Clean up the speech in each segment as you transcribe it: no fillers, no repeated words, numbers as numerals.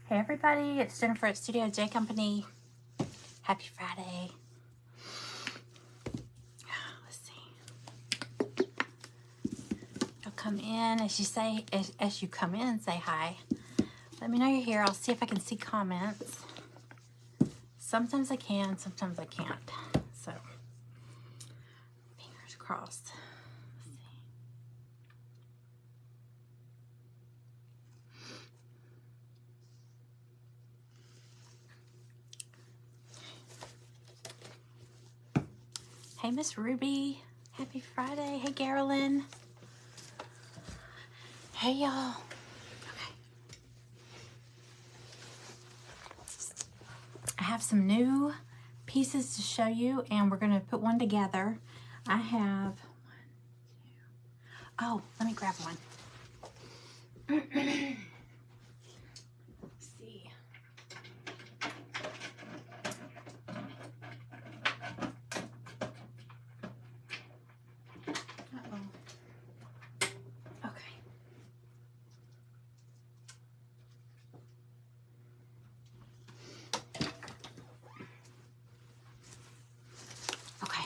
Hey everybody, it's Jennifer at Studio J Company. Happy Friday. Let's see. I'll come in as you come in, say hi. Let me know you're here. I'll see if I can see comments. Sometimes I can, sometimes I can't. So, fingers crossed. Hey, Miss Ruby. Happy Friday. Hey, Carolyn. Hey, y'all. Okay. I have some new pieces to show you, and we're going to put one together. I have oh, let me grab one. Let's see. Okay. Okay.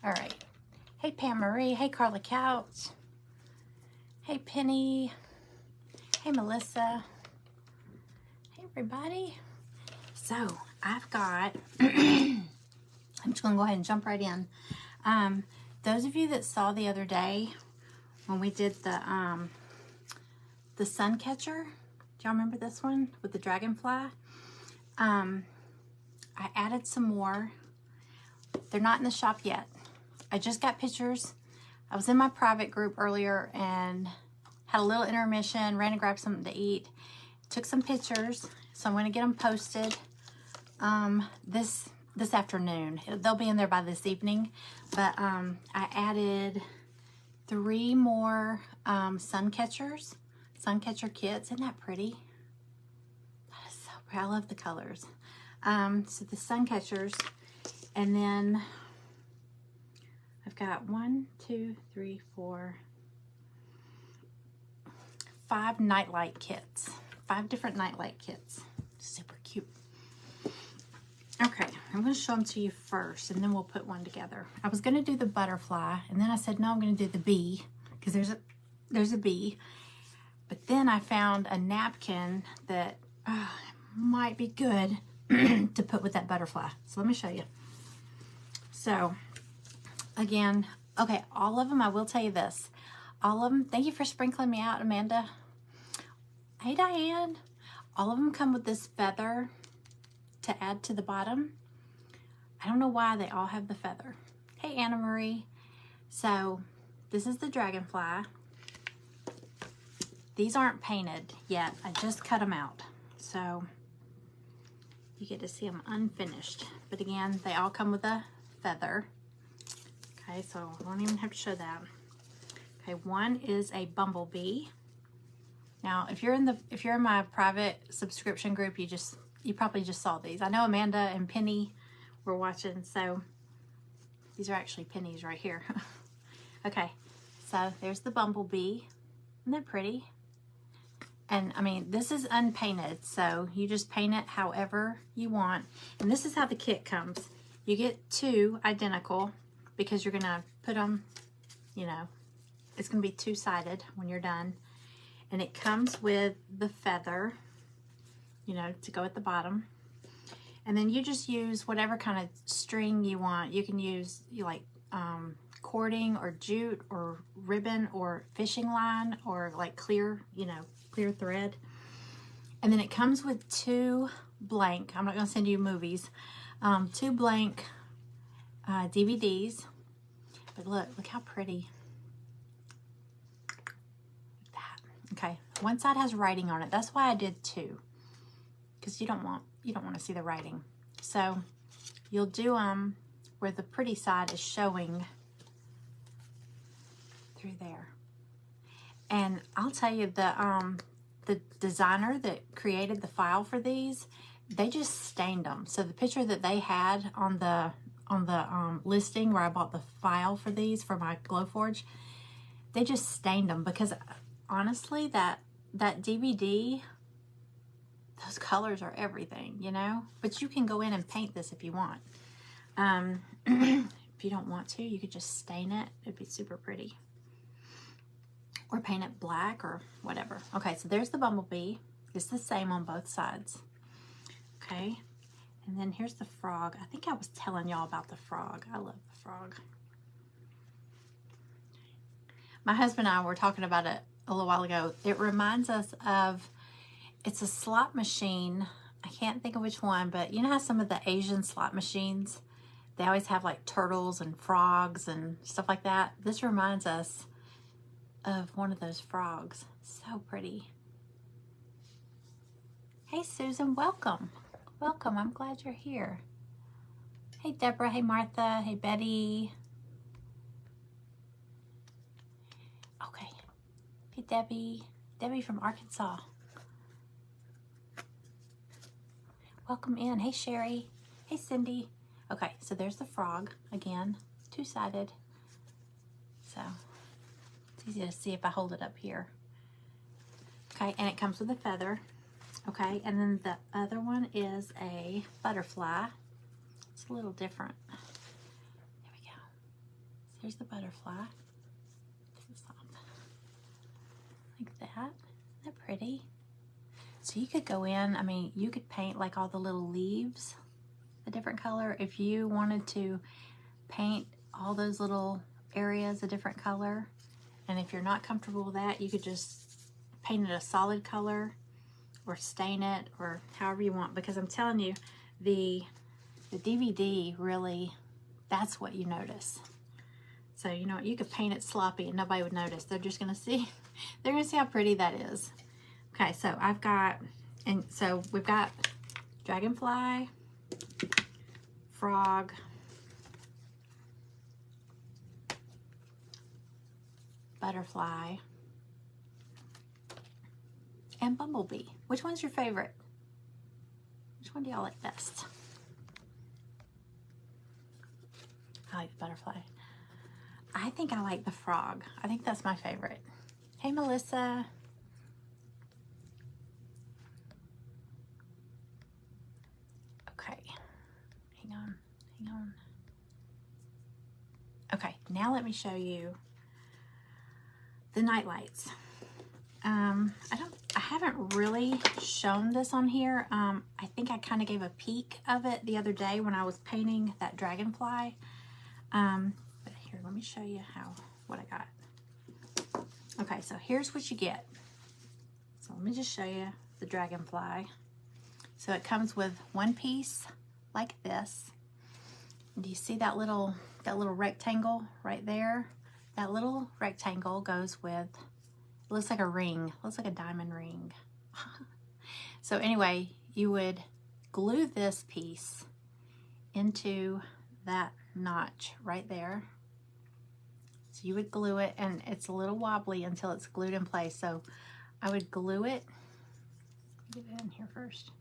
All right. Hey, Pam Marie. Hey, Carla Couch. Hey, Penny. Hey, Melissa. Hey, everybody. So, I've got, I'm just going to go ahead and jump right in. Those of you that saw the other day when we did the sun catcher, do y'all remember this one with the dragonfly? I added some more. They're not in the shop yet. I just got pictures. I was in my private group earlier and had a little intermission, ran and grabbed something to eat, took some pictures, so I'm going to get them posted this afternoon. They'll be in there by this evening, but I added 3 more sun catcher kits. Isn't that pretty? That is so pretty. I love the colors. So the sun catchers, and then I've got 5 nightlight kits. 5 different nightlight kits. Super cute. Okay, I'm going to show them to you first, and then we'll put one together. I was going to do the butterfly, and then I said, no, I'm going to do the bee, because there's a bee. But then I found a napkin that might be good to put with that butterfly. So let me show you. So, again, okay, all of them, I will tell you this. All of them, thank you for sprinkling me out, Amanda. Hey, Diane. All of them come with this feather to add to the bottom. I don't know why they all have the feather. Hey, Anna Marie. So, this is the dragonfly. These aren't painted yet. I just cut them out. So, you get to see them unfinished. But again, they all come with a feather. Okay, so I don't even have to show that. Okay, one is a bumblebee. Now, if you're in my private subscription group, you probably just saw these. I know Amanda and Penny were watching, so these are actually pennies right here. Okay, so there's the bumblebee. Isn't that pretty? And I mean, this is unpainted, so you just paint it however you want. And this is how the kit comes. You get 2 identical because you're gonna put them, you know, it's gonna be 2-sided when you're done. And it comes with the feather, you know, to go at the bottom. And then you just use whatever kind of string you want. You can use cording or jute or ribbon or fishing line or like clear, you know, clear thread. And then it comes with 2 blank, I'm not going to send you movies, 2 blank DVDs. But look how pretty. Okay, one side has writing on it. That's why I did 2, because you don't want to see the writing. So you'll do where the pretty side is showing through there. And I'll tell you, the designer that created the file for these, they just stained them. So the picture that they had on the listing where I bought the file for these for my Glowforge, they just stained them because honestly, that DVD, those colors are everything, you know? But you can go in and paint this if you want. If you don't want to, you could just stain it. It'd be super pretty. Or paint it black or whatever. Okay, so there's the bumblebee. It's the same on both sides. Okay, and then here's the frog. I think I was telling y'all about the frog. I love the frog. My husband and I were talking about it a little while ago. It reminds us of, it's a slot machine. I can't think of which one, but you know how some of the Asian slot machines, they always have like turtles and frogs and stuff like that? This reminds us of one of those frogs. So pretty. Hey Susan, welcome. Welcome, I'm glad you're here. Hey Deborah, hey Martha, hey Betty. Okay, hey Debbie. Debbie from Arkansas. Welcome in. Hey Sherry. Hey Cindy. Okay, so there's the frog again, two-sided. So it's easy to see if I hold it up here. Okay, and it comes with a feather. Okay, and then the other one is a butterfly. It's a little different. There we go. So here's the butterfly. Like that. Isn't that pretty? So you could go in, I mean, you could paint like all the little leaves a different color. If you wanted to paint all those little areas a different color, and if you're not comfortable with that, you could just paint it a solid color or stain it or however you want, because I'm telling you, the DVD really, that's what you notice. So you know what, you could paint it sloppy and nobody would notice. They're just gonna see, they're gonna see how pretty that is. Okay, so I've got, and so we've got dragonfly, frog, butterfly, and bumblebee. Which one's your favorite? Which one do y'all like best? I like the butterfly. I think I like the frog. I think that's my favorite. Hey, Melissa. Okay, hang on. Okay, now let me show you the night lights. I haven't really shown this on here. I think I kind of gave a peek of it the other day when I was painting that dragonfly. But here, let me show you what I got. Okay, so here's what you get. So let me just show you the dragonfly. So it comes with one piece like this. And do you see that little rectangle right there? That little rectangle goes with, it looks like a ring, looks like a diamond ring. So anyway, you would glue this piece into that notch right there. So you would glue it, and it's a little wobbly until it's glued in place. So I would glue it. Get it in here first.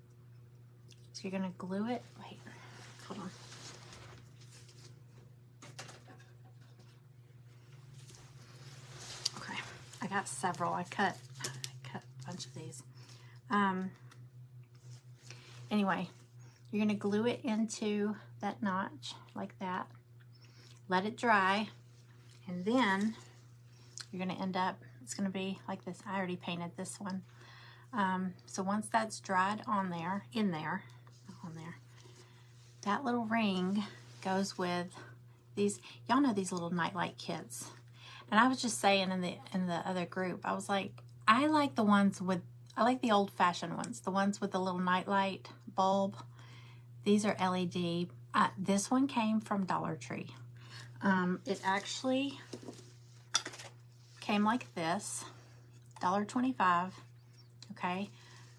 So you're gonna glue it. Wait, hold on. Okay, I got several. I cut a bunch of these. Anyway, you're gonna glue it into that notch like that. Let it dry, and then you're gonna end up, it's gonna be like this. I already painted this one. So once that's dried on there, that little ring goes with these, y'all know these little nightlight kits. And I was just saying in the other group, I was like, I like the ones with, I like the old-fashioned ones, the ones with the little nightlight bulb. These are LED. This one came from Dollar Tree. It actually came like this, $1.25. Okay,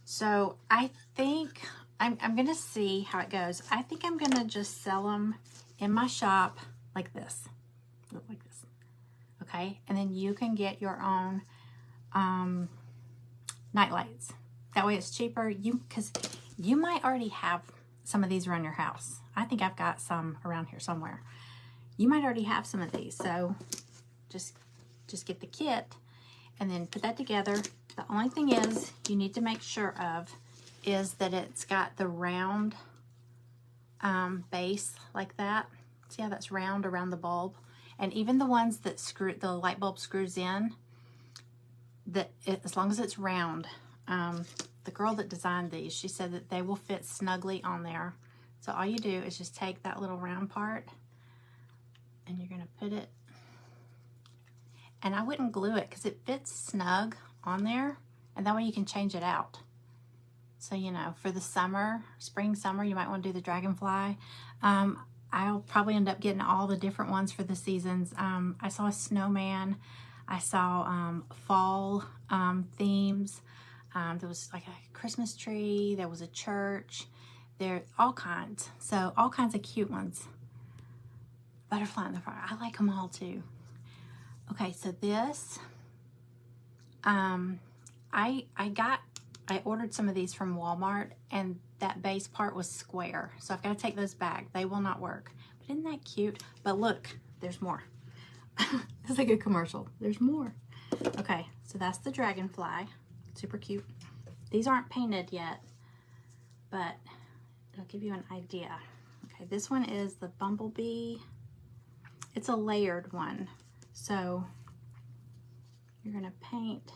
so I think I'm gonna see how it goes. I think I'm gonna just sell them in my shop like this, like this. Okay, and then you can get your own night lights. That way it's cheaper. Because you might already have some of these around your house. I think I've got some around here somewhere. You might already have some of these, so just get the kit and then put that together. The only thing is you need to make sure of is that it's got the round base like that. See how that's round around the bulb? And even the ones that the light bulb screws in, as long as it's round, the girl that designed these, she said that they will fit snugly on there. So all you do is just take that little round part and you're gonna put it, and I wouldn't glue it because it fits snug on there, and that way you can change it out. So, you know, for the summer, spring, summer, you might want to do the dragonfly. I'll probably end up getting all the different ones for the seasons. I saw a snowman. I saw fall themes. There was like a Christmas tree. There was a church. There, all kinds. So all kinds of cute ones. Butterfly in the front. I like them all too. Okay, so this, I ordered some of these from Walmart, and that base part was square. So I've got to take those back. They will not work. But isn't that cute? But look, there's more. It's like a commercial. There's more. Okay, so that's the dragonfly. Super cute. These aren't painted yet, but it'll give you an idea. Okay, this one is the bumblebee. It's a layered one. So you're gonna paint,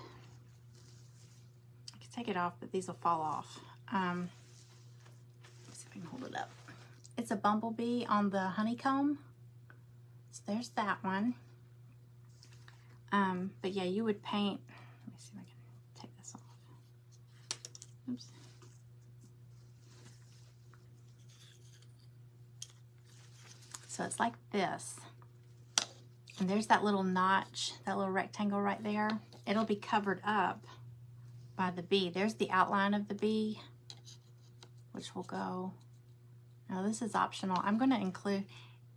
I can take it off, but these will fall off. Let's see if I can hold it up. It's a bumblebee on the honeycomb. So there's that one. But yeah, you would paint, let me see if I can take this off. Oops. So it's like this. And there's that little notch, that little rectangle right there. It'll be covered up by the bee. There's the outline of the bee, which will go. Now this is optional. I'm going to include,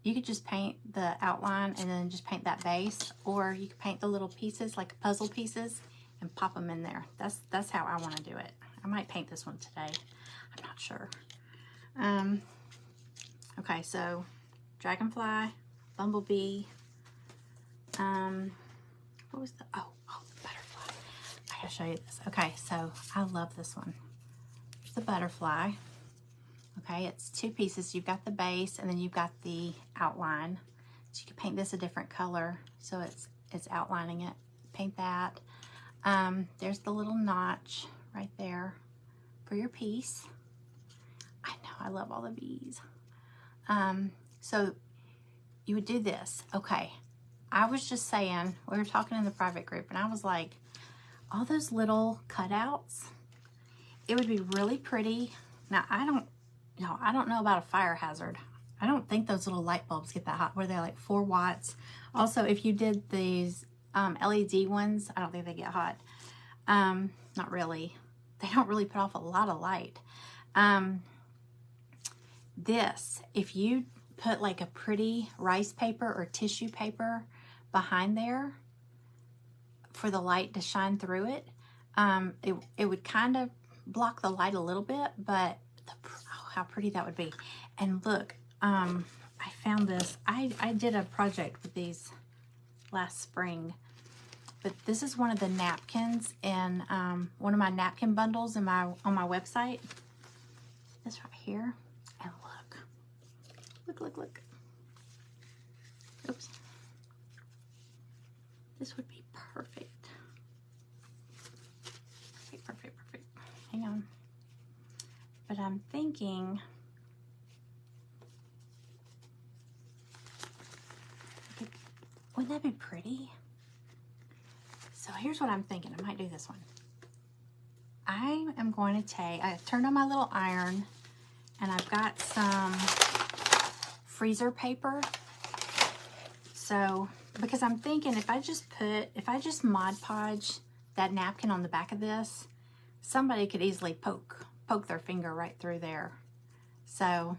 you could just paint the outline and then just paint that base, or you could paint the little pieces like puzzle pieces and pop them in there. That's how I want to do it. I might paint this one today. I'm not sure. Okay, so dragonfly, bumblebee. What was the, oh, the butterfly. I gotta show you this. Okay, so I love this one. Here's the butterfly. Okay, it's two pieces. You've got the base and then you've got the outline. So you can paint this a different color so it's outlining it. Paint that. There's the little notch right there for your piece. I know, I love all the bees. So you would do this. Okay, I was just saying, we were talking in the private group, and I was like, all those little cutouts, it would be really pretty. Now, I don't know about a fire hazard. I don't think those little light bulbs get that hot. Were they like 4 watts? Also, if you did these LED ones, I don't think they get hot. Not really. They don't really put off a lot of light. This, if you put like a pretty rice paper or tissue paper behind there for the light to shine through it, it would kind of block the light a little bit, but oh, how pretty that would be. And look, I found this. I did a project with these last spring, but this is one of the napkins in one of my napkin bundles on my website. This right here. And look. Oops. This would be perfect. Perfect. Hang on. But I'm thinking, wouldn't that be pretty? So here's what I'm thinking. I might do this one. I am going to take, I turned on my little iron, and I've got some freezer paper. So, because I'm thinking if I just Mod Podge that napkin on the back of this, somebody could easily poke their finger right through there. So,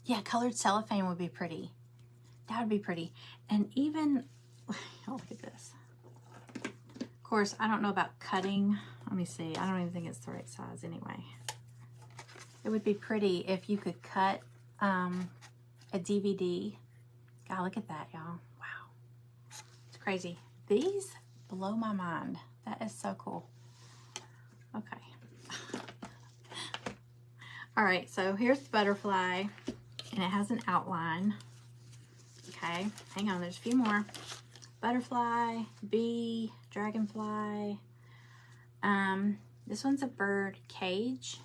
yeah, colored cellophane would be pretty. That would be pretty. And even, oh, look at this. Of course, I don't know about cutting. Let me see. I don't even think it's the right size anyway. It would be pretty if you could cut a DVD. God, look at that, y'all. Wow. It's crazy. These blow my mind. That is so cool. Okay. All right, so here's the butterfly, and it has an outline. Okay, hang on, there's a few more. Butterfly, bee, dragonfly. This one's a bird cage.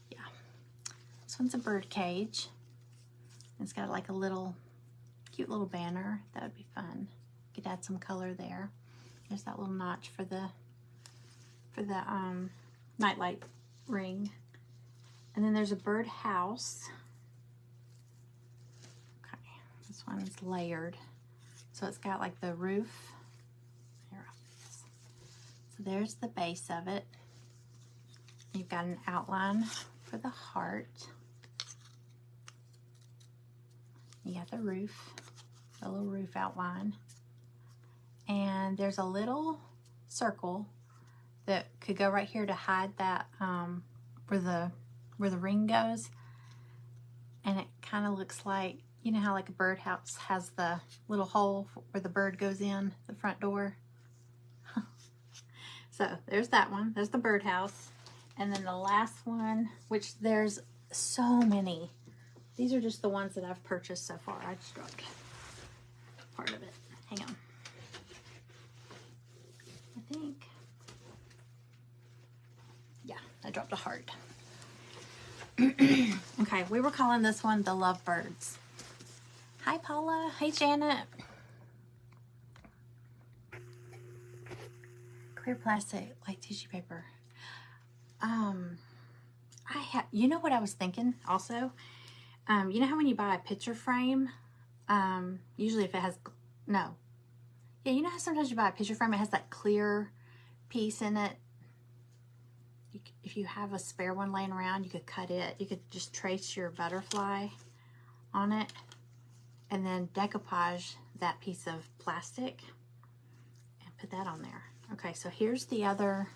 Yeah, this one's a bird cage. It's got like a little, cute little banner. That would be fun. Could add some color there. There's that little notch for the nightlight ring. And then there's a bird house. Okay, this one's layered. So it's got like the roof. Here, so there's the base of it. You've got an outline for the heart. You got the roof, the little roof outline. And there's a little circle that could go right here to hide that where the ring goes. And it kind of looks like, you know how like a birdhouse has the little hole where the bird goes in, the front door? So there's that one. There's the birdhouse. And then the last one, which there's so many. These are just the ones that I've purchased so far. I just dropped part of it. Hang on. I think. Yeah, I dropped a heart. Okay, we were calling this one the Lovebirds. Hi, Paula. Hey, Janet. Clear plastic, like tissue paper. You know what I was thinking also? You know how when you buy a picture frame, usually if it has, no. Yeah, you know how sometimes you buy a picture frame, it has that clear piece in it? If you have a spare one laying around, you could cut it. You could just trace your butterfly on it and then decoupage that piece of plastic and put that on there. Okay, so here's the other,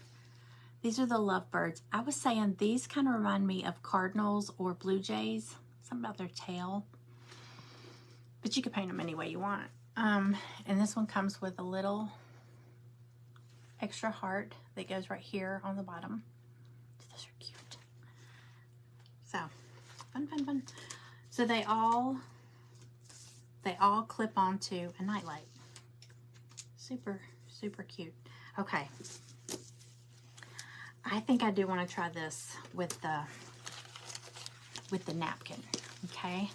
these are the Lovebirds. I was saying these kind of remind me of cardinals or blue jays, something about their tail, but you can paint them any way you want. And this one comes with a little extra heart that goes right here on the bottom. Those are cute. So, fun, fun, fun. So they all clip onto a nightlight. Super, super cute. Okay. I think I do want to try this with the napkin. Okay.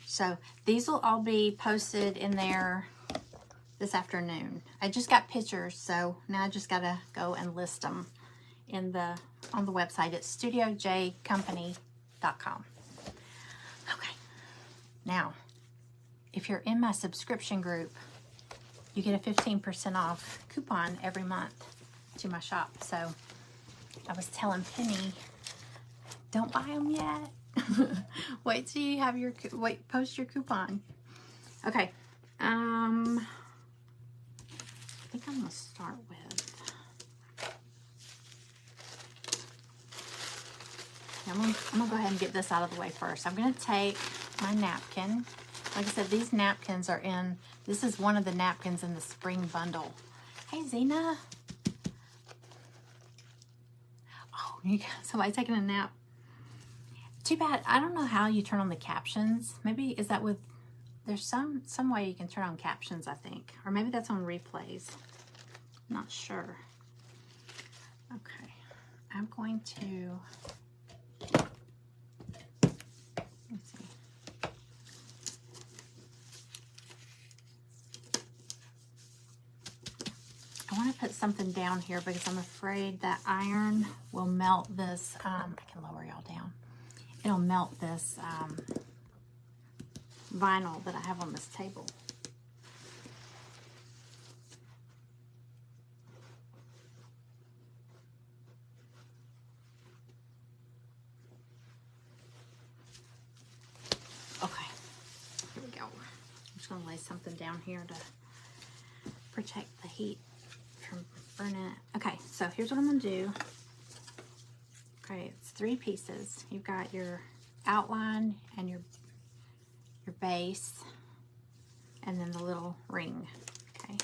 So these will all be posted in there this afternoon. I just got pictures, so now I just gotta go and list them on the website. It's studiojcompany.com. Okay. Now, if you're in my subscription group, you get a 15% off coupon every month to my shop. So I was telling Penny, don't buy them yet. Wait till you have your, post your coupon. Okay. I think I'm gonna start with, I'm gonna go ahead and get this out of the way first. I'm gonna take my napkin. Like I said, these napkins are in, this is one of the napkins in the spring bundle. Hey, Zena. Oh, somebody taking a nap. Too bad. I don't know how you turn on the captions. Maybe, is that with, there's some way you can turn on captions, I think. Or maybe that's on replays. I'm not sure. Okay. I'm going to, let's see. I want to put something down here because I'm afraid that iron will melt this. I can lower y'all down. It'll melt this vinyl that I have on this table. Okay, here we go. I'm just going to lay something down here to protect the heat from burning it. Okay, so here's what I'm going to do. Okay, it's 3 pieces. You've got your outline and your base, and then the little ring. Okay,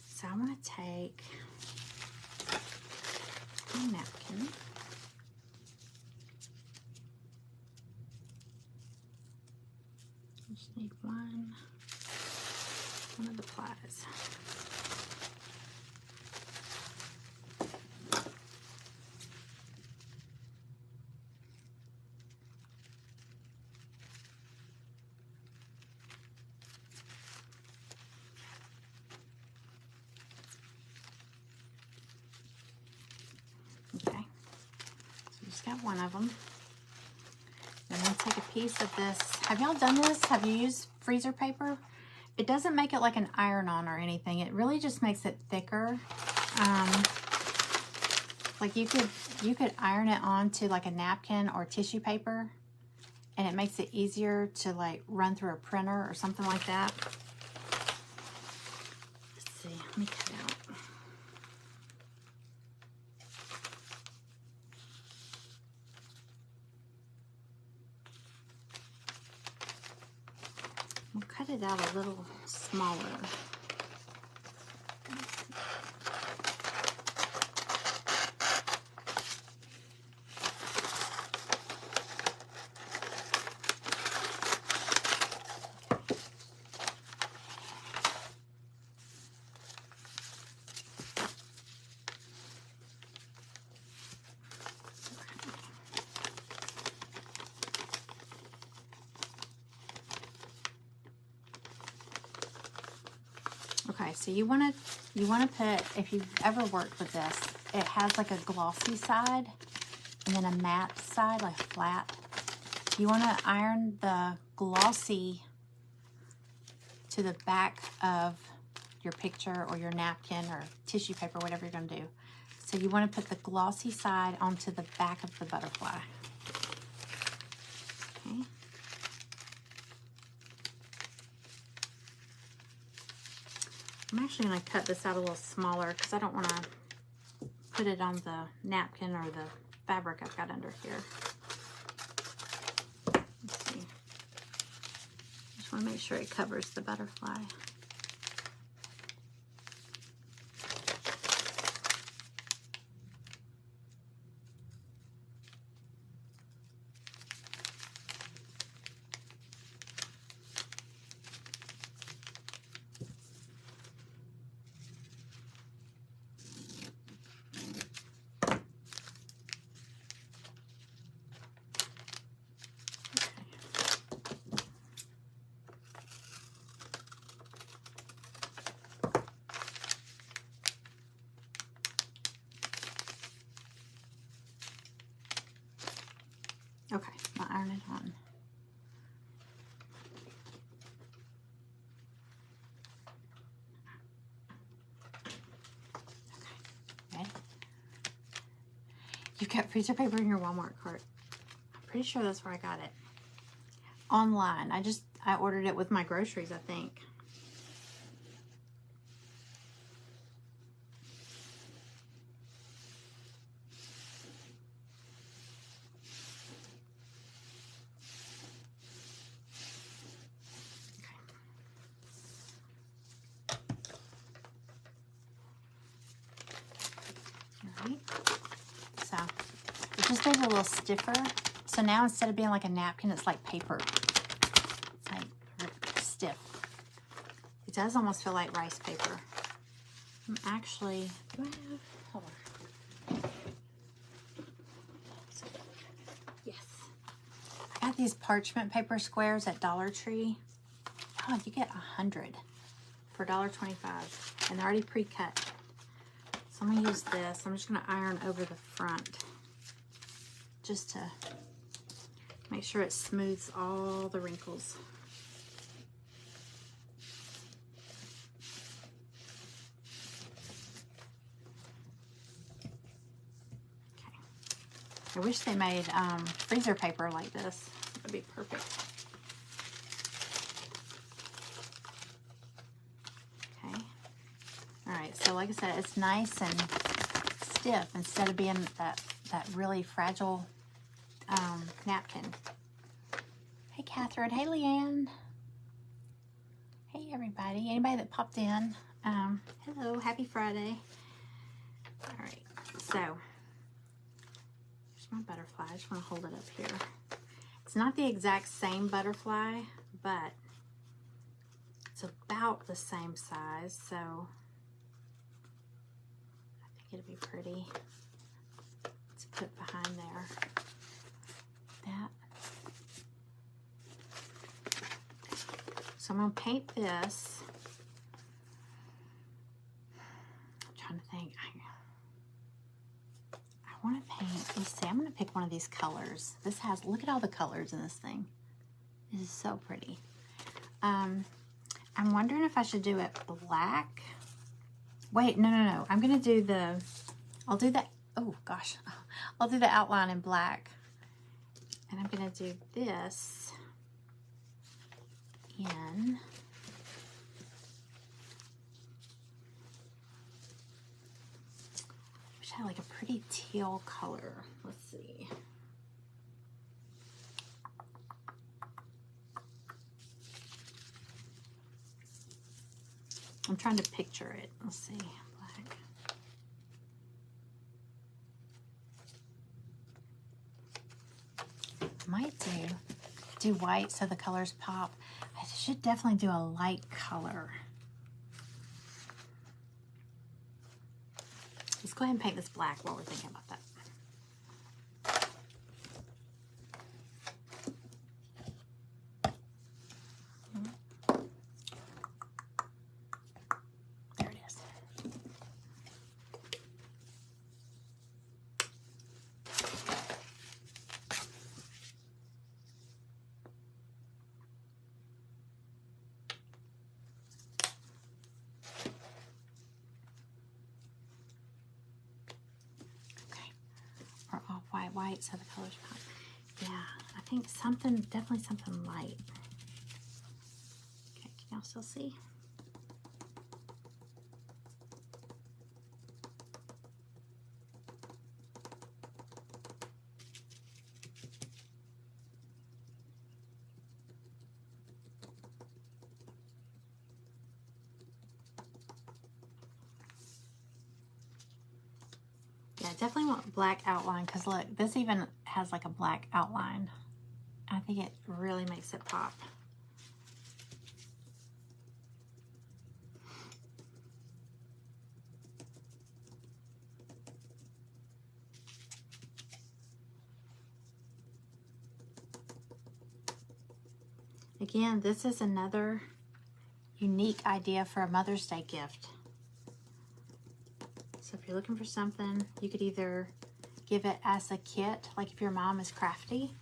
so I'm going to take my napkin. size. Okay, so just got one of them. I'm going to take a piece of this. Have y'all done this? Have you used freezer paper? It doesn't make it like an iron-on or anything. It really just makes it thicker. Like you could iron it onto like a napkin or tissue paper, and it makes it easier to like run through a printer or something like that. Let's see, let me cut out. We'll cut it out a little smaller. Okay, so you want to put, if you've ever worked with this, it has like a glossy side and then a matte side, like flat. You want to iron the glossy to the back of your picture or your napkin or tissue paper, whatever you're going to do. So you want to put the glossy side onto the back of the butterfly. Okay. I'm actually going to cut this out a little smaller because I don't want to put it on the napkin or the fabric I've got under here. Let's see. Just want to make sure it covers the butterfly. Okay, I'll iron it on. Okay, ready? You've got freezer paper in your Walmart cart. I'm pretty sure that's where I got it. Online. I ordered it with my groceries, I think. Alright, so it just made it a little stiffer. So now instead of being like a napkin, it's like paper. It's like stiff. It does almost feel like rice paper. I'm actually, do I have, hold on. Yes. I got these parchment paper squares at Dollar Tree. Oh, you get 100 for $1.25, and they're already pre-cut. So I'm gonna use this. I'm just gonna iron over the front just to make sure it smooths all the wrinkles. Okay. I wish they made freezer paper like this. That would be perfect. Okay. All right, so like I said, it's nice and stiff instead of being that really fragile napkin. Hey, Catherine. Hey, Leanne. Hey, everybody. Anybody that popped in. Hello. Happy Friday. All right. So, here's my butterfly. I just want to hold it up here. It's not the exact same butterfly, but It's about the same size, so I think it'd be pretty to put behind there. That. So I'm going to paint this. I'm trying to think. I want to paint, let's see, I'm going to pick one of these colors. This has, look at all the colors in this thing. This is so pretty. I'm wondering if I should do it black. Wait, no. I'm going to do the, I'll do that, oh gosh. I'll do the outline in black. And I'm going to do this in which had like a pretty teal color. Let's see. I'm trying to picture it. Let's see. Black. Might do white so the colors pop. I should definitely do a light color. Let's go ahead and paint this black while we're thinking about that. There it is. White so the colors pop. Yeah, I think something, definitely something light. Okay, can y'all still see? Yeah, definitely want black outline because look, this even has like a black outline. I think it really makes it pop. Again, this is another unique idea for a Mother's Day gift. So if you're looking for something, you could either give it as a kit, like if your mom is crafty,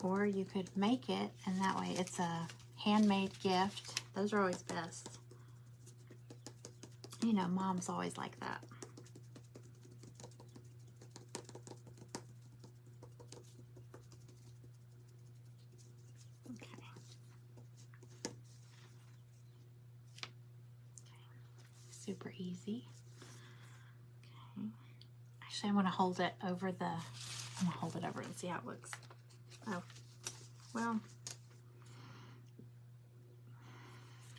or you could make it, and that way it's a handmade gift. Those are always best. You know, mom's always like that. Okay. Super easy. Okay. Actually, I'm going to hold it over the, I'm going to hold it over and see how it looks. Oh, well,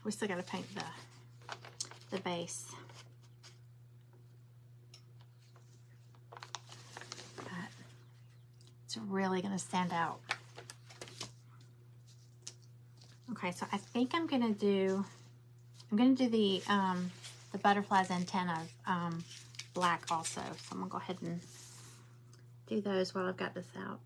we still got to paint the base. But it's really going to stand out. Okay, so I think I'm going to do the butterfly's antenna black also. So I'm going to go ahead and do those while I've got this out.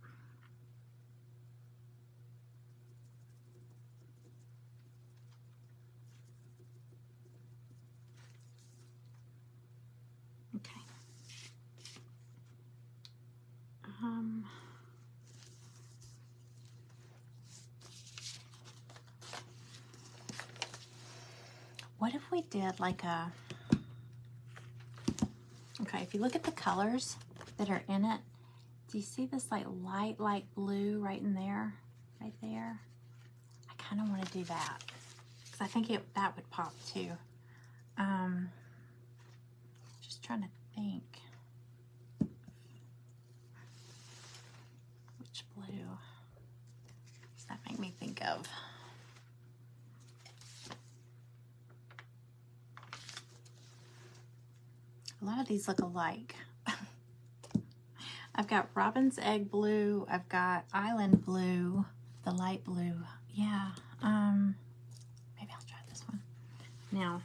Okay. What if we did like a, okay, if you look at the colors that are in it, do you see this like light blue right in there? Right there? I kind of want to do that because I think that would pop too. Just trying to think. Which blue does that make me think of? A lot of these look alike. I've got Robin's Egg Blue. I've got Island Blue, the light blue. Yeah. Now,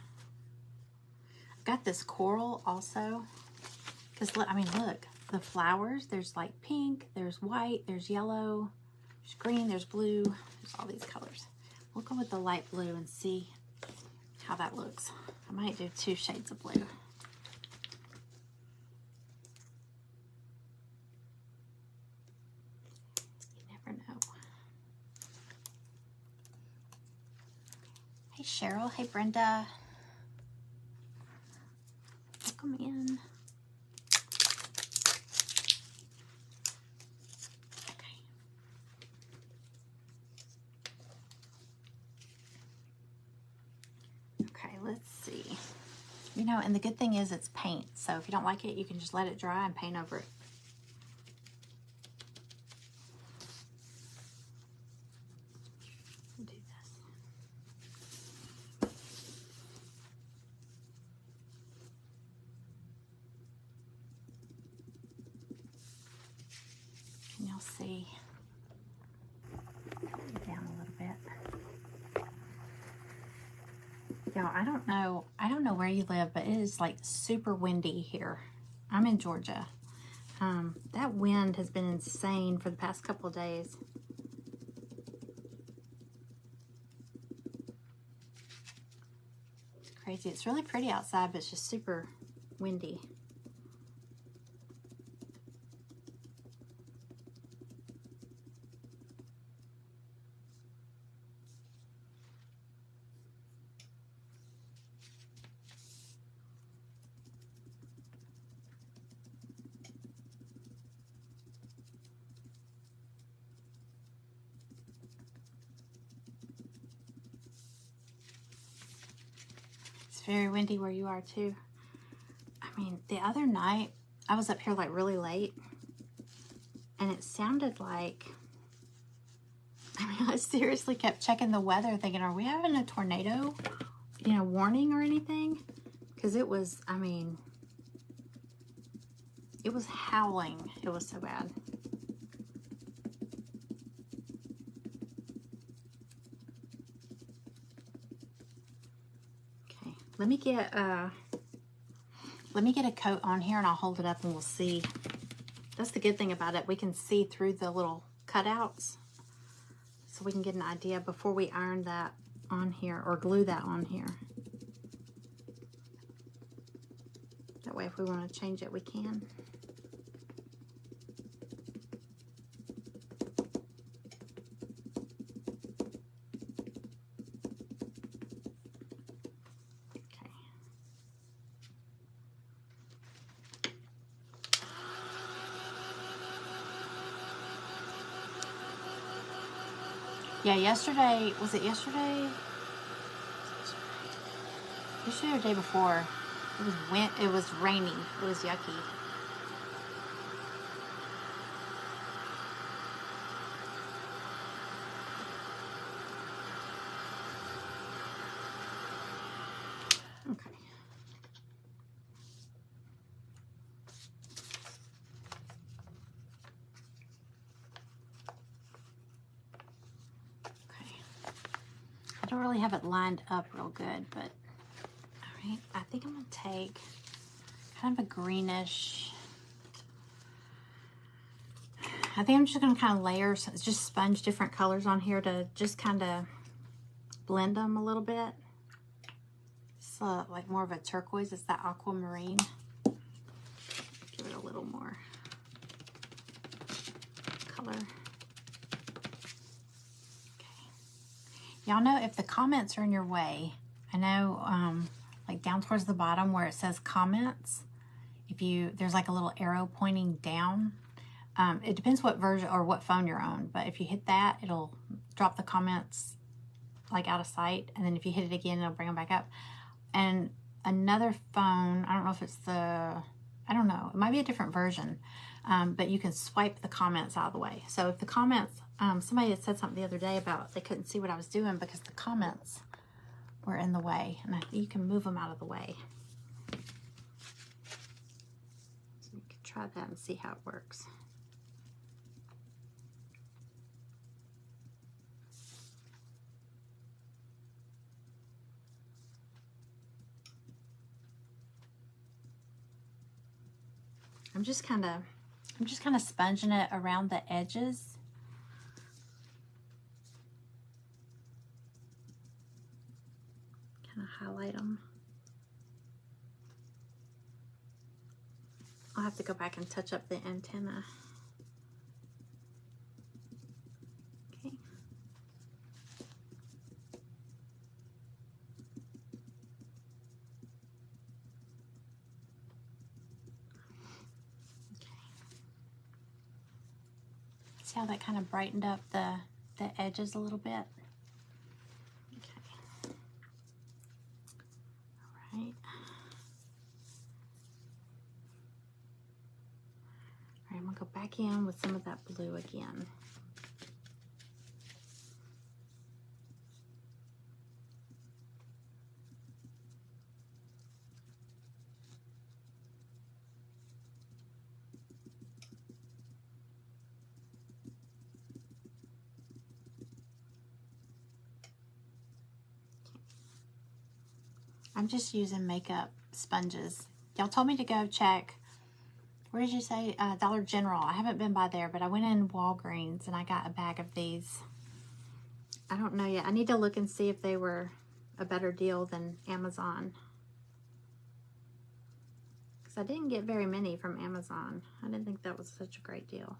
I've got this coral also, because I mean, look, the flowers, there's like pink, there's white, there's yellow, there's green, there's blue, there's all these colors. We'll go with the light blue and see how that looks. I might do 2 shades of blue. You never know. Hey Cheryl, hey Brenda. Welcome in. Okay, let's see. You know, and the good thing is it's paint, so if you don't like it, you can just let it dry and paint over it. Do this. And you'll see. Down a little bit. Y'all, I don't know where you live, but it is like super windy here. I'm in Georgia. That wind has been insane for the past couple of days. It's crazy. It's really pretty outside, but it's just super windy. Very windy where you are too. I mean, the other night I was up here like really late and it sounded like, I mean, I seriously kept checking the weather thinking, are we having a tornado, you know, warning or anything? Because it was, I mean, it was howling. It was so bad. Let me get a coat on here and I'll hold it up and we'll see. That's the good thing about it. We can see through the little cutouts, so we can get an idea before we iron that on here or glue that on here. That way if we want to change it, we can. Yeah, yesterday, was it yesterday? Yesterday or the day before, it was rainy, it was yucky. Okay. I don't really have it lined up real good, but all right, I think I'm gonna take kind of a greenish. I think I'm just gonna kind of layer, just sponge different colors on here to just kind of blend them a little bit. It's like more of a turquoise, it's that aquamarine. Give it a little more color. Y'all know if the comments are in your way, I know like down towards the bottom where it says comments, there's like a little arrow pointing down. It depends what version or what phone you're on, but if you hit that, it'll drop the comments like out of sight, and then if you hit it again, it'll bring them back up. And another phone, I don't know if it's I don't know, it might be a different version, but you can swipe the comments out of the way. So if the comments, somebody had said something the other day about they couldn't see what I was doing because the comments were in the way, and you can move them out of the way. So you can try that and see how it works. I'm just kind of sponging it around the edges. Kind of highlight them. I'll have to go back and touch up the antenna. Okay. See how that kind of brightened up the edges a little bit? Okay. All right. All right, I'm gonna go back in with some of that blue again. I'm just using makeup sponges. Y'all told me to go check, where did you say? Dollar General. I haven't been by there, but I went in Walgreens and I got a bag of these. I don't know yet. I need to look and see if they were a better deal than Amazon. Because I didn't get very many from Amazon. I didn't think that was such a great deal.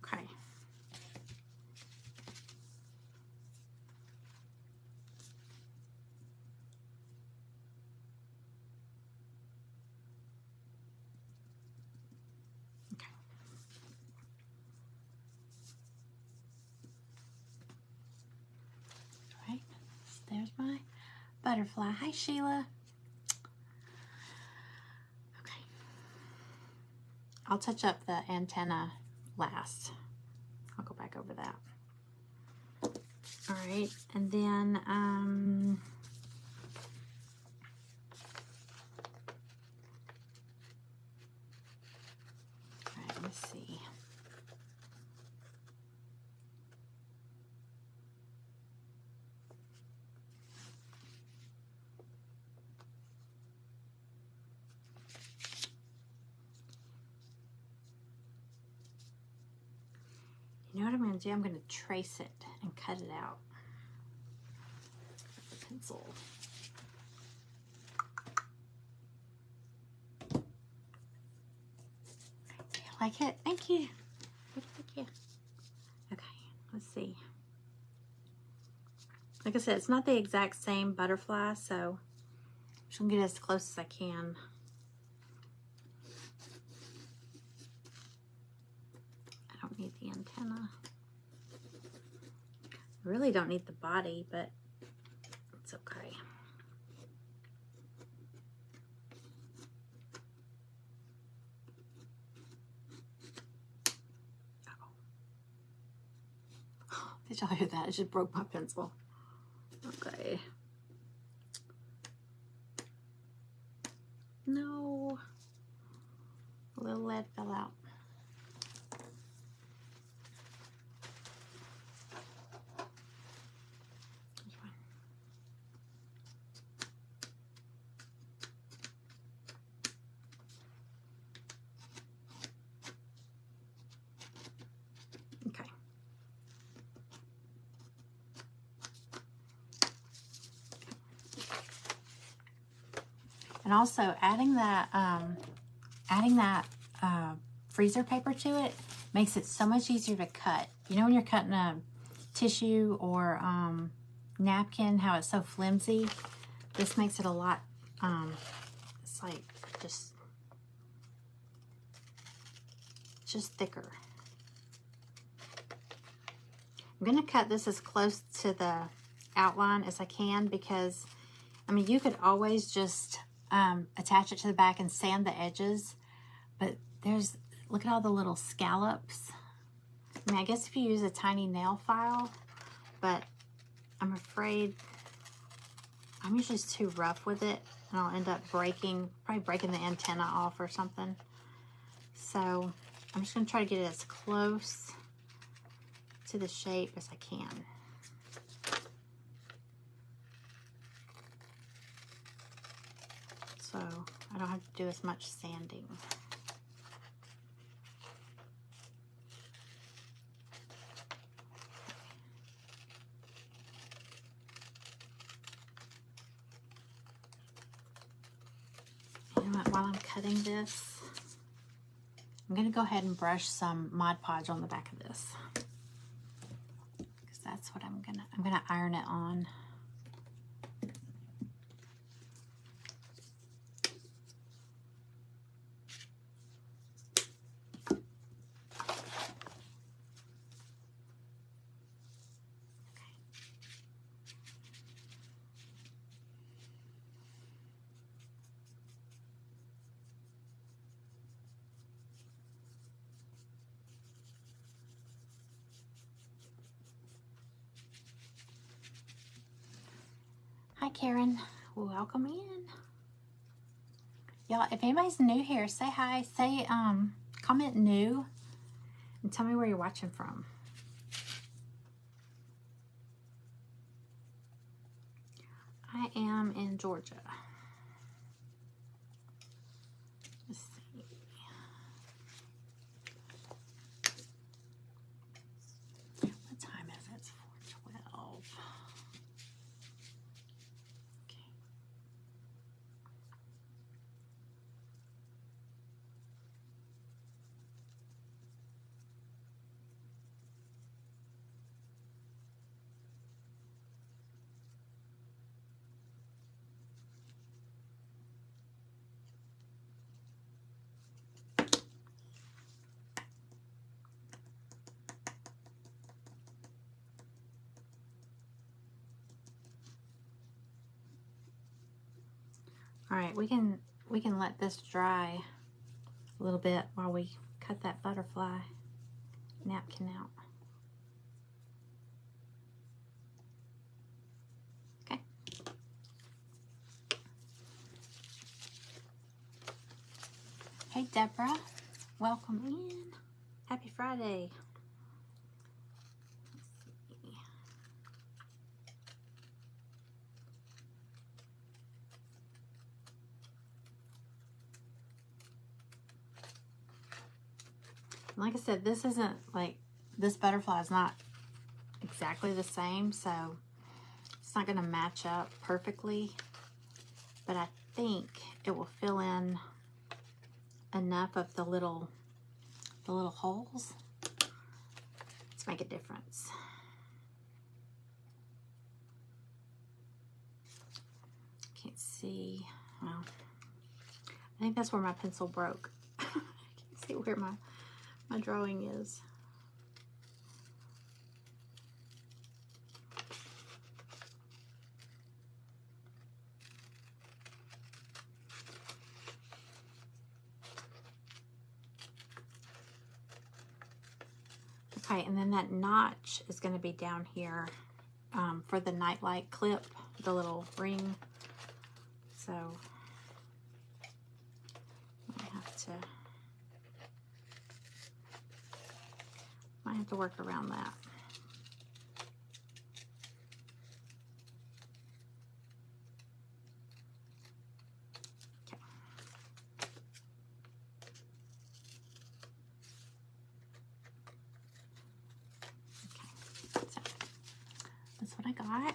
Okay. Okay. All right. So there's my butterfly. Hi, Sheila. Okay. I'll touch up the antenna last. I'll go back over that. All right, and then all right, let me see. You know what I'm going to do? I'm going to trace it and cut it out with the pencil. Do you like it? Thank you. Thank you. Okay, let's see. Like I said, it's not the exact same butterfly, so I'm just going to get as close as I can. I don't need the antenna. I really don't need the body, but it's okay. Oh. Did y'all hear that? I just broke my pencil. Okay. No. A little lead fell out. Okay. And also adding that freezer paper to it makes it so much easier to cut. You know when you're cutting a tissue or napkin, how it's so flimsy? This makes it a lot, it's like just thicker. I'm going to cut this as close to the outline as I can because, I mean, you could always just attach it to the back and sand the edges, but look at all the little scallops. I mean, I guess if you use a tiny nail file, but I'm afraid I'm usually just too rough with it and I'll end up probably breaking the antenna off or something. So I'm just going to try to get it as close to the shape as I can. so I don't have to do as much sanding. And while I'm cutting this, I'm going to go ahead and brush some Mod Podge on the back of this, because that's what I'm gonna iron it on. Hi Karen, welcome in. Y'all, if anybody's new here, say hi, say comment new, and tell me where you're watching from. I am in Georgia. Let's see. What time is it? It's 4:12. Okay. All right, we can let this dry a little bit while we cut that butterfly napkin out. Okay. Hey Deborah, welcome in. Happy Friday. Like I said, this isn't like, this butterfly is not exactly the same, so it's not going to match up perfectly, but I think it will fill in enough of the little holes to make a difference. Can't see. Well, I think that's where my pencil broke. I can't see where my drawing is. Okay, and then that notch is going to be down here for the nightlight clip, the little ring. So might have to work around that. Okay. Okay. So that's what I got.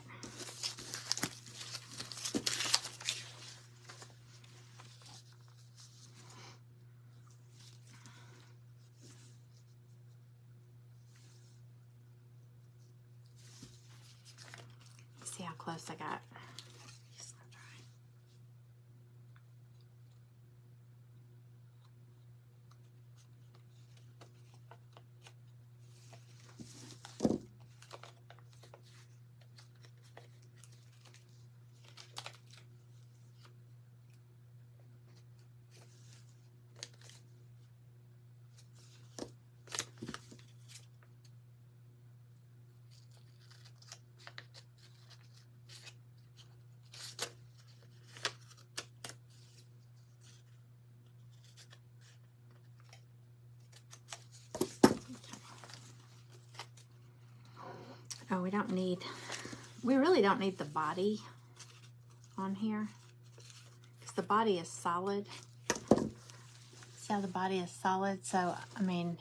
See how close I got. It's not dry. Oh, we really don't need the body on here, because the body is solid. See how the body is solid? So, I mean,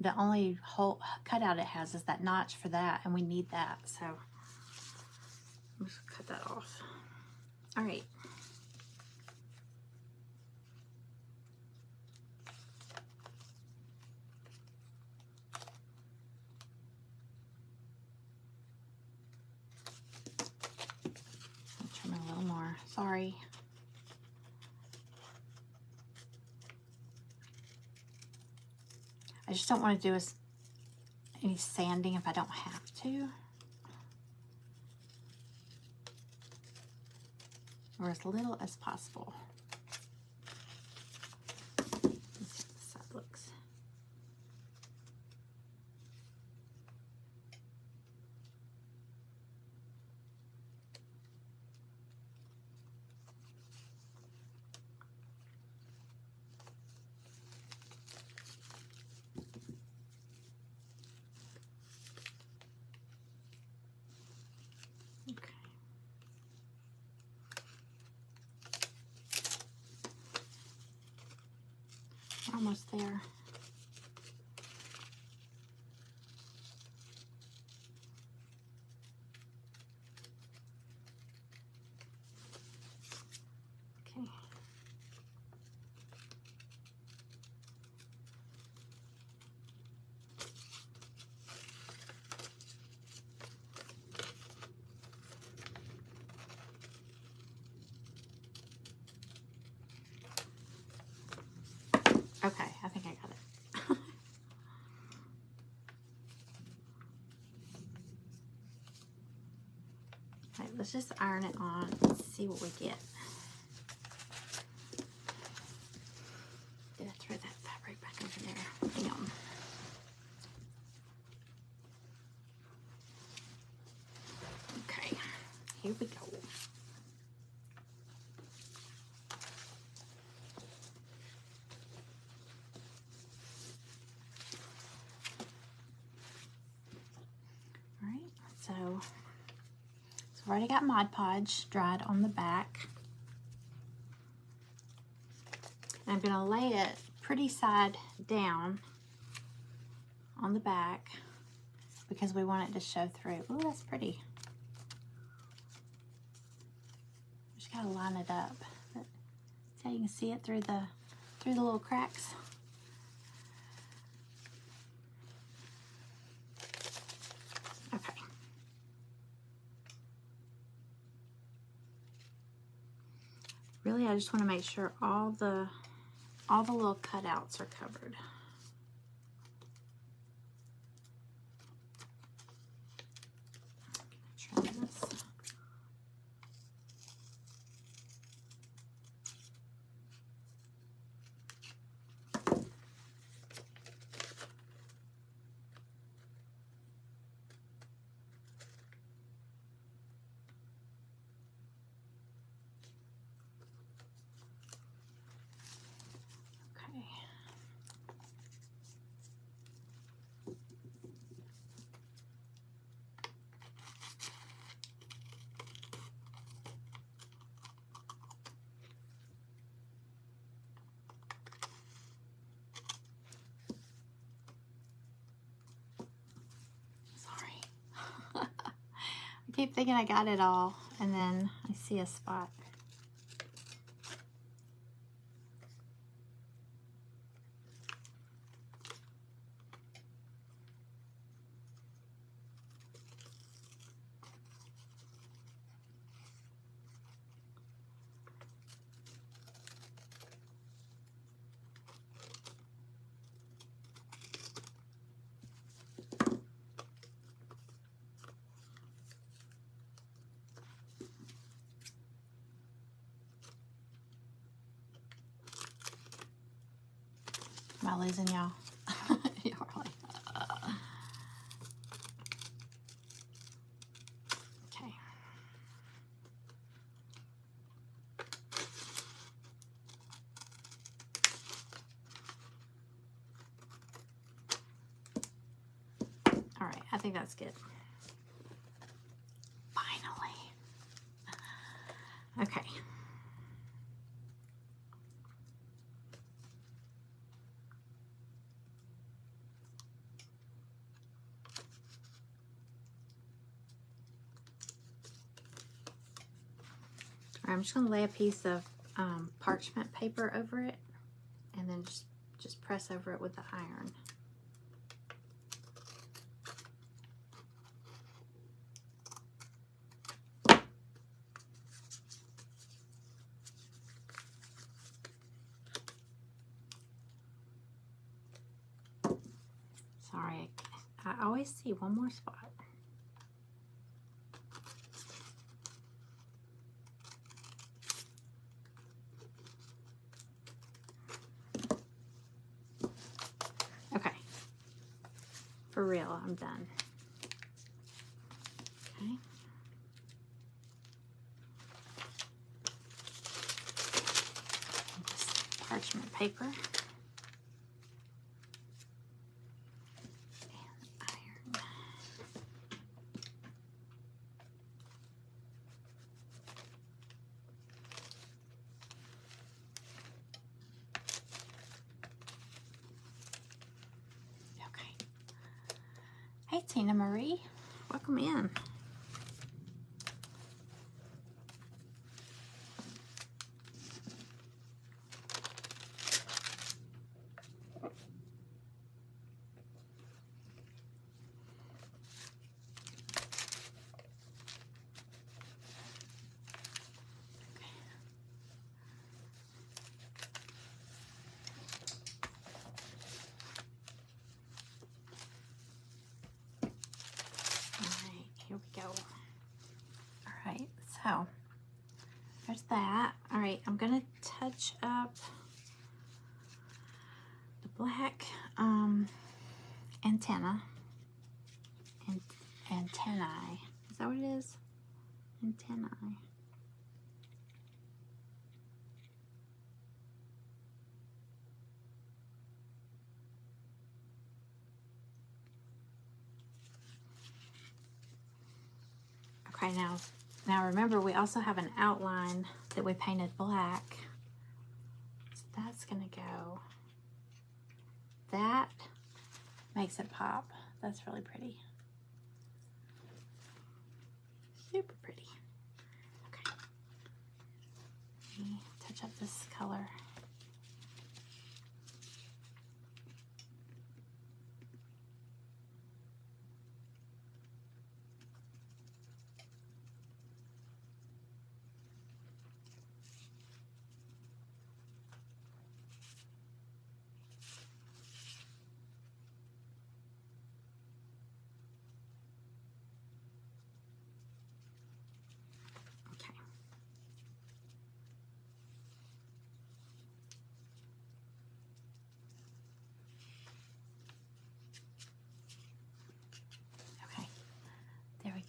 the only hole cutout it has is that notch for that, and we need that. So, I'm just gonna cut that off. All right. Trim a little more. Sorry. I just don't want to do any sanding if I don't have to. Or as little as possible. Let's see how this side looks. Okay. We're almost there. Okay. Okay, I think I got it. All right, let's just iron it on and see what we get. Did I throw that fabric back over there? Hang on. Okay, here we go. So I've already got Mod Podge dried on the back. And I'm going to lay it pretty side down on the back because we want it to show through. Oh, that's pretty. Just got to line it up. But see how you can see it through the little cracks. Okay. Really, I just want to make sure all the little cutouts are covered. Trim this. I keep thinking I got it all, and then I see a spot. Am I losing y'all? You're like, okay. All right, I think that's good. Finally. Okay. I'm just going to lay a piece of parchment paper over it and then just press over it with the iron. Sorry, I always see one more spot. Okay, for real, I'm done. Okay. Just parchment paper. Hey, Tina Marie, welcome in. Here we go. All right, so there's that. All right, I'm gonna touch up the black antennae. Antennae. Is that what it is? Antennae. Okay, now remember we also have an outline that we painted black. So that's gonna go. That makes it pop. That's really pretty. Super pretty. Okay. Let me touch up this color.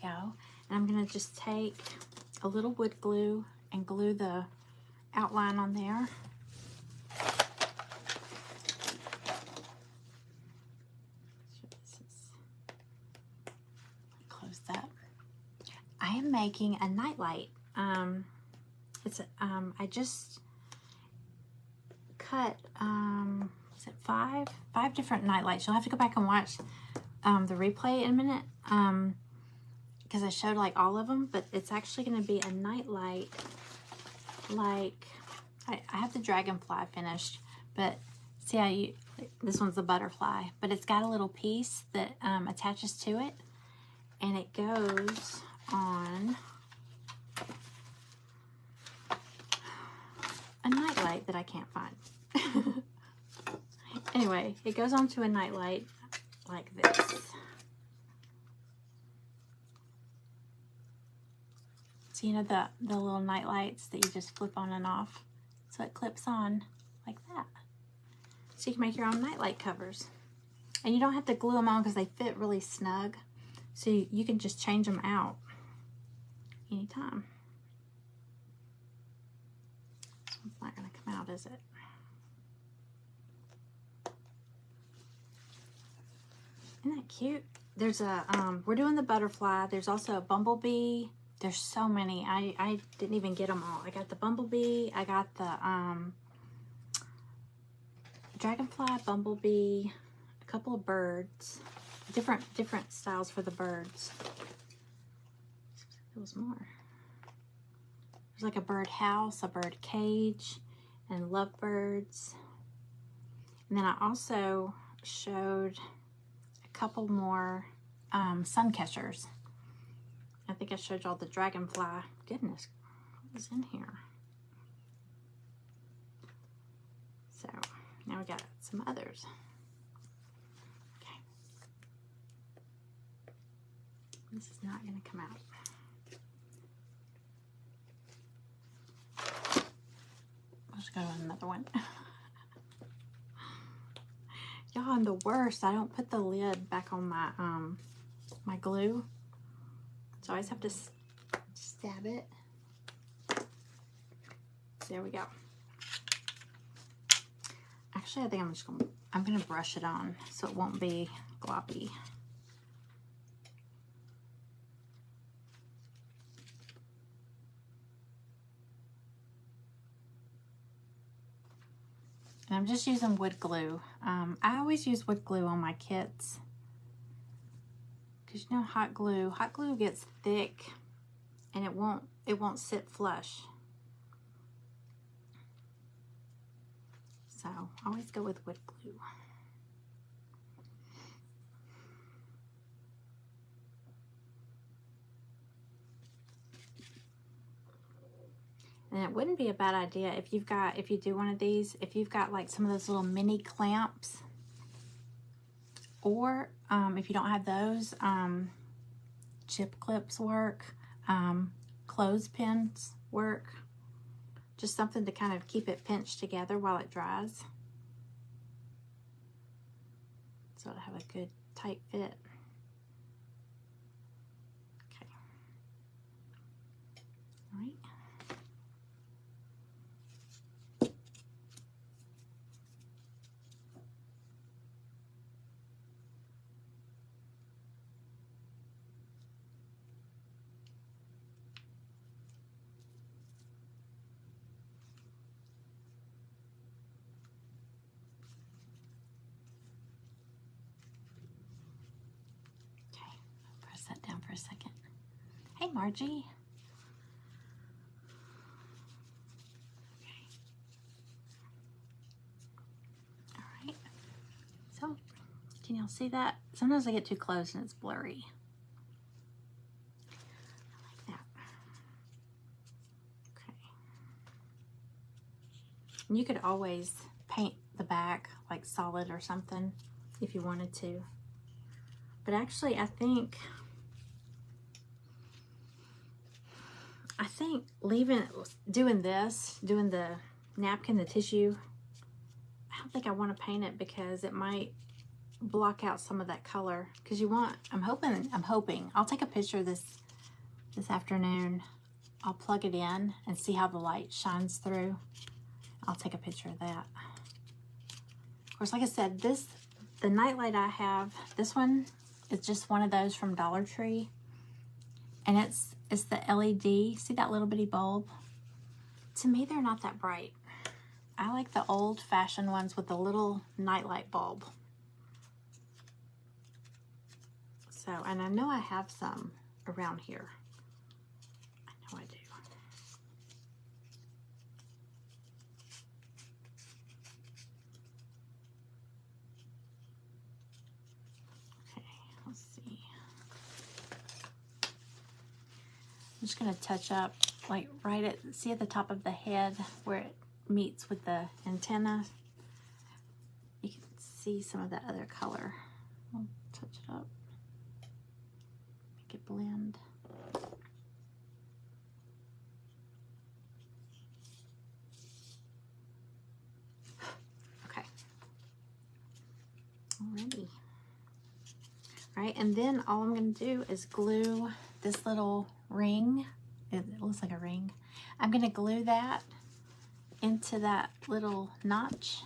Go. And I'm going to just take a little wood glue and glue the outline on there. Close that. I am making a nightlight. I just cut is it five different nightlights. You'll have to go back and watch the replay in a minute. Because I showed like all of them, but it's actually going to be a nightlight. Like I have the dragonfly finished, but see how this one's the butterfly, but it's got a little piece that attaches to it, and it goes on a nightlight that I can't find. Anyway, it goes onto a nightlight like this. So you know the little night lights that you just flip on and off. So it clips on like that. So you can make your own nightlight covers. And you don't have to glue them on because they fit really snug. So you can just change them out anytime. This one's not going to come out, is it? Isn't that cute? There's a, we're doing the butterfly. There's also a bumblebee. There's so many. I didn't even get them all. I got the bumblebee. I got the dragonfly, bumblebee, a couple of birds. Different styles for the birds. There was more. There's like a bird house, a bird cage, and lovebirds. And then I also showed a couple more sun catchers. I think I showed y'all the dragonfly. Goodness, what was in here? So now we got some others. Okay. This is not going to come out. Let's go to another one. Y'all, I'm the worst. I don't put the lid back on my my glue. So I always have to stab it. There we go. Actually, I think I'm gonna brush it on so it won't be gloppy. And I'm just using wood glue. I always use wood glue on my kits. Because you know hot glue gets thick and it won't sit flush. So I always go with wood glue. And it wouldn't be a bad idea if you do one of these, if you've got like some of those little mini clamps, or if you don't have those, chip clips work, clothespins work. Just something to kind of keep it pinched together while it dries. So it'll have a good tight fit. Okay. All right. That down for a second. Hey, Margie. Okay. All right. So, can y'all see that? Sometimes I get too close and it's blurry. I like that. Okay. And you could always paint the back like solid or something if you wanted to. But actually, I think doing the napkin, the tissue, I don't think I want to paint it because it might block out some of that color. Because I'm hoping, I'll take a picture this afternoon. I'll plug it in and see how the light shines through. I'll take a picture of that. Of course, like I said, the nightlight I have, this one is just one of those from Dollar Tree. And it's the LED. See that little bitty bulb? To me, they're not that bright. I like the old-fashioned ones with the little nightlight bulb. So, and I know I have some around here. I know I do. Okay, let's see. I'm just gonna touch up, like see at the top of the head where it meets with the antenna. You can see some of that other color. I'll touch it up, make it blend. Okay. Alrighty. All right, and then all I'm gonna do is glue this little ring. It looks like a ring. I'm gonna glue that into that little notch.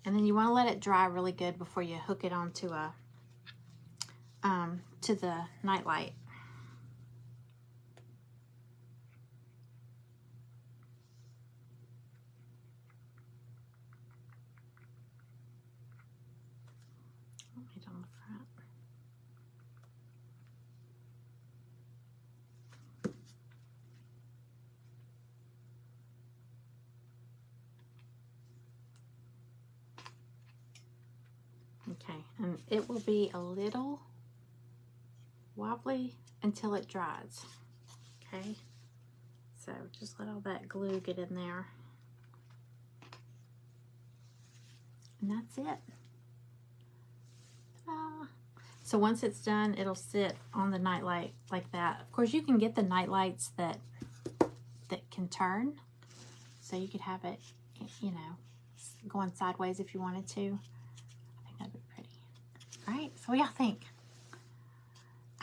And then you want to let it dry really good before you hook it onto to the nightlight. Right on the front. Okay, and it will be a little wobbly until it dries. Okay, so just let all that glue get in there. And that's it. So once it's done, it'll sit on the nightlight like that. Of course, you can get the night lights that can turn. So you could have it, you know, going sideways if you wanted to. I think that'd be pretty. All right, so what y'all think?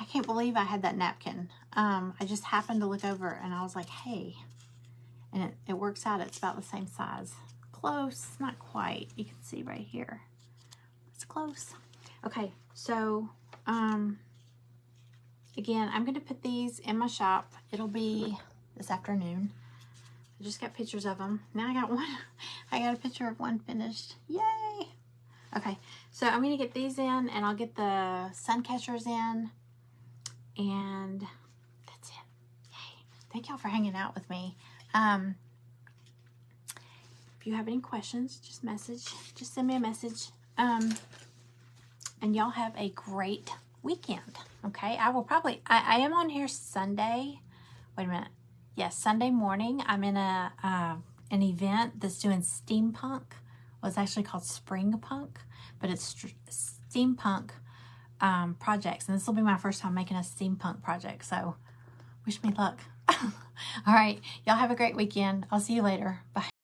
I can't believe I had that napkin. I just happened to look over and I was like, hey, and it works out. It's about the same size. Close, not quite. You can see right here. It's close. Okay, so again, I'm going to put these in my shop. It'll be this afternoon. I just got pictures of them. Now I got one. I got a picture of one finished. Yay! Okay, so I'm going to get these in, and I'll get the sun catchers in, and that's it. Yay! Thank y'all for hanging out with me. If you have any questions, just send me a message. And y'all have a great weekend, okay? I I am on here Sunday. Wait a minute. Yes, Sunday morning. I'm in an event that's doing steampunk. Well, it's actually called Spring Punk, but it's steampunk projects. And this will be my first time making a steampunk project, so wish me luck. All right, y'all have a great weekend. I'll see you later. Bye.